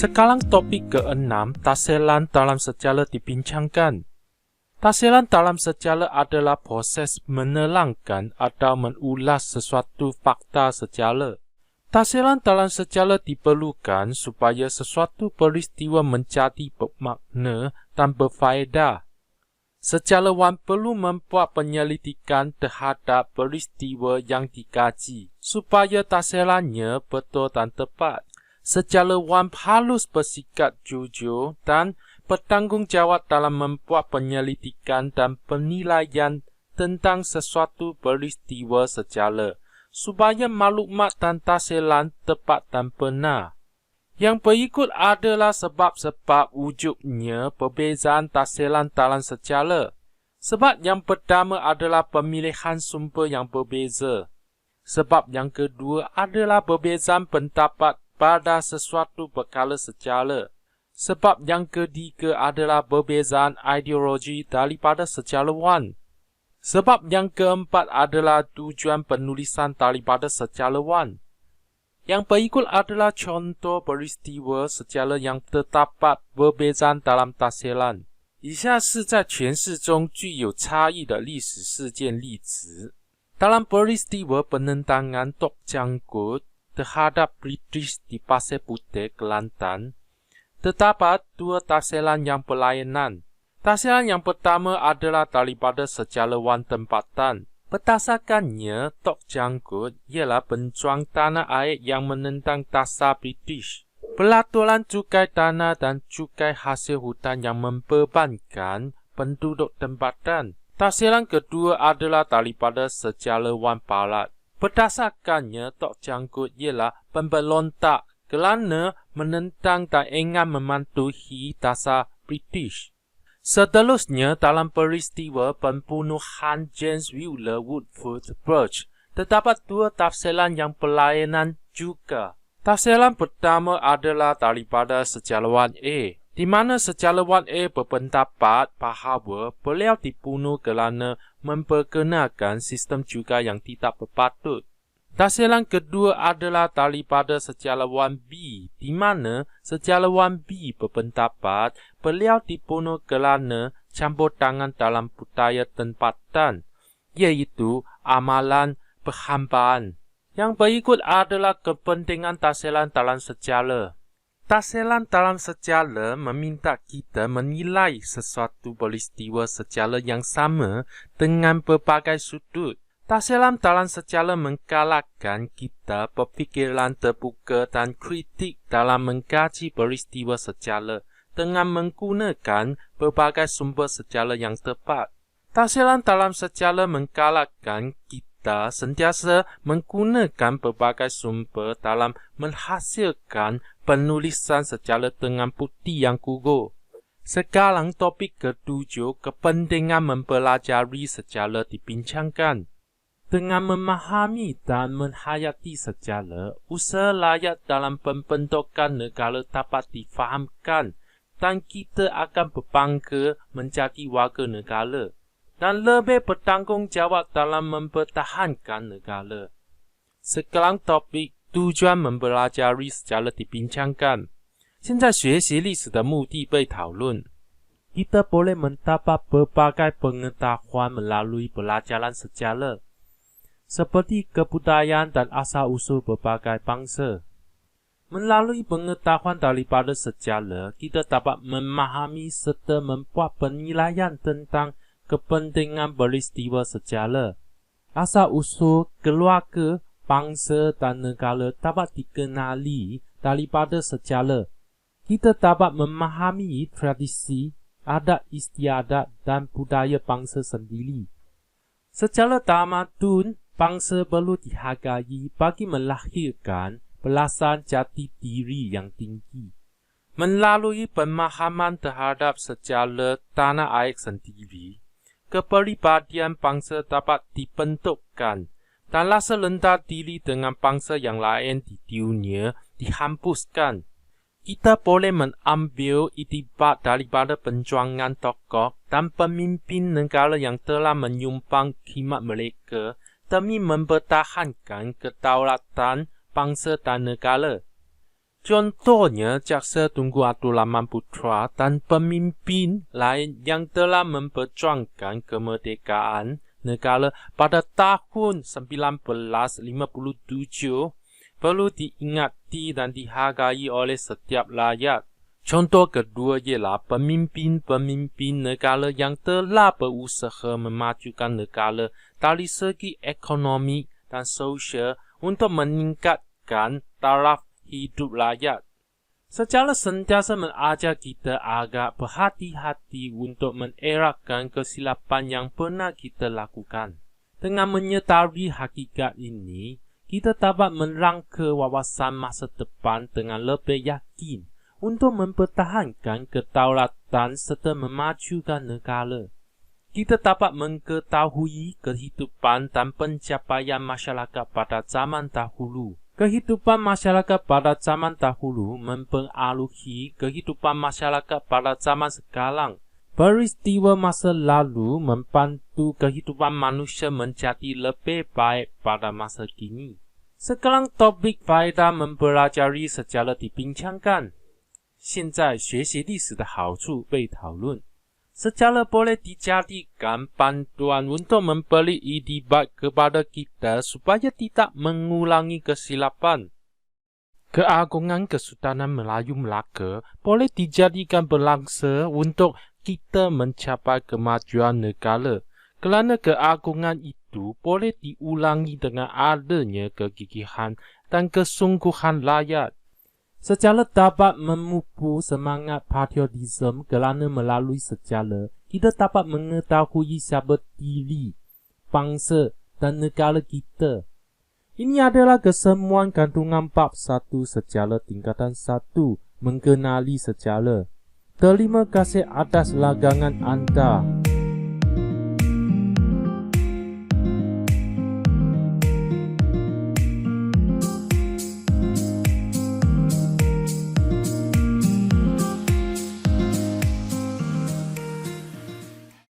Sekarang topik ke-6, taselan dalam sejarah dibincangkan. Taselan dalam sejarah adalah proses menerangkan atau mengulas sesuatu fakta sejarah. Taselan dalam sejarah diperlukan supaya sesuatu peristiwa menjadi bermakna dan berfaedah. Sejarawan perlu membuat penyelidikan terhadap peristiwa yang dikaji supaya taselannya betul dan tepat. Sejarawan harus bersikap jujur dan bertanggungjawab dalam membuat penyelidikan dan penilaian tentang sesuatu peristiwa sejarah, supaya maklumat dan taselan tepat dan benar. Yang berikut adalah sebab-sebab wujudnya perbezaan taselan dalam sejarah. Sebab yang pertama adalah pemilihan sumber yang berbeza. Sebab yang kedua adalah perbezaan pendapat pada sesuatu perkara sejarah. Sebab yang ketiga adalah perbezaan ideologi daripada sejarawan. Sebab yang keempat adalah tujuan penulisan daripada sejarawan. Yang berikut adalah contoh peristiwa sejarah yang terdapat perbezaan dalam taselan. 以下是在诠释中具有差异的历史事件例子。Dalam peristiwa penentangan Tok Janggut terhadap British di Pasir Putih, Kelantan, terdapat dua taselan yang berlainan. Taselan yang pertama adalah daripada sejarawan tempatan. Berdasarkannya, Tok Janggut ialah pejuang tanah air yang menentang dasar British. Pelaturan cukai tanah dan cukai hasil hutan yang membebankan penduduk tempatan. Taselan kedua adalah daripada sejarawan barat. Berdasarkannya, Tok Janggut ialah pemberontak kerana menentang dan ingin mematuhi dasar British. Seterusnya, dalam peristiwa pembunuhan James Wheeler Woodford Burge, terdapat dua tafsiran yang berlainan juga. Tafsiran pertama adalah daripada sejarawan A, di mana sejarawan A berpendapat bahawa beliau dibunuh kerana memperkenalkan sistem cukai yang tidak berpatut. Tafsiran kedua adalah daripada sejarawan B, di mana sejarawan B berpendapat beliau dibunuh kerana campur tangan dalam budaya tempatan, iaitu amalan perhambaan. Yang berikut adalah kepentingan tafsiran dalam sejarah. Tafsiran dalam sejarah meminta kita menilai sesuatu peristiwa sejarah yang sama dengan berbagai sudut. Tafsiran dalam sejarah menggalakkan kita berfikiran terbuka dan kritik dalam mengkaji peristiwa sejarah dengan menggunakan berbagai sumber sejarah yang tepat. Tafsiran dalam sejarah menggalakkan kita sentiasa menggunakan berbagai sumber dalam menghasilkan penulisan sejarah dengan bukti yang kukuh. Sekarang topik ketujuh, kepentingan mempelajari sejarah dibincangkan. Dengan memahami dan menghayati sejarah, usaha rakyat dalam pembentukan negara dapat difahamkan dan kita akan berbangga menjadi warga negara dan lebih bertanggungjawab dalam mempertahankan negara. Sekarang topik tujuan mempelajari sejarah dibincangkan. 现在学习历史的目的被讨论。Kita boleh mendapat berbagai pengetahuan melalui pelajaran sejarah, seperti kebudayaan dan asal-usul berbagai bangsa. Melalui pengetahuan daripada sejarah, kita dapat memahami serta membuat penilaian tentang kepentingan peristiwa sejarah. Asal-usul keluarga, bangsa dan negara dapat dikenali daripada sejarah. Kita dapat memahami tradisi, adat istiadat dan budaya bangsa sendiri. Secara tamadun, bangsa perlu dihargai bagi melahirkan perasaan jati diri yang tinggi. Melalui pemahaman terhadap sejarah tanah air sendiri, kepribadian bangsa dapat dibentukkan dan rasa rendah diri dengan bangsa yang lain di dunia dihapuskan. Kita boleh mengambil iktibar daripada perjuangan tokoh dan pemimpin negara yang telah menyumbang khidmat mereka demi mempertahankan kedaulatan bangsa dan negara. Contohnya, Jaksa Tunku Abdul Rahman Putra dan pemimpin lain yang telah memperjuangkan kemerdekaan negara pada tahun 1957 perlu diingati dan dihargai oleh setiap rakyat. Contoh kedua ialah pemimpin-pemimpin negara yang telah berusaha memajukan negara dari segi ekonomi dan sosial untuk meningkatkan taraf hidup rakyat. Sejarah sentiasa mengajar kita agar berhati-hati untuk mengelakkan kesilapan yang pernah kita lakukan. Dengan menyedari hakikat ini, kita dapat merangka wawasan masa depan dengan lebih yakin untuk mempertahankan kedaulatan serta memajukan negara. Kita dapat mengetahui kehidupan dan pencapaian masyarakat pada zaman dahulu. Kehidupan masyarakat pada zaman dahulu mempengaruhi kehidupan masyarakat pada zaman sekarang. Peristiwa masa lalu membantu kehidupan manusia menjadi lebih baik pada masa kini. Sekarang topik faedah mempelajari sejarah dibincangkan. 现在学习历史的好处被讨论。Sejarah boleh dijadikan panduan untuk memberi itibar kepada kita supaya tidak mengulangi kesilapan. Keagungan Kesultanan Melayu Melaka boleh dijadikan belangsa untuk kita mencapai kemajuan negara, kerana keagungan itu boleh diulangi dengan adanya kegigihan dan kesungguhan rakyat. Sejarah dapat memupuk semangat patriotisme kerana melalui sejarah, kita dapat mengetahui siapa diri, bangsa dan negara kita. Ini adalah kesemuan kandungan bab 1 sejarah tingkatan 1, mengenali sejarah. Terima kasih atas lagangan anda.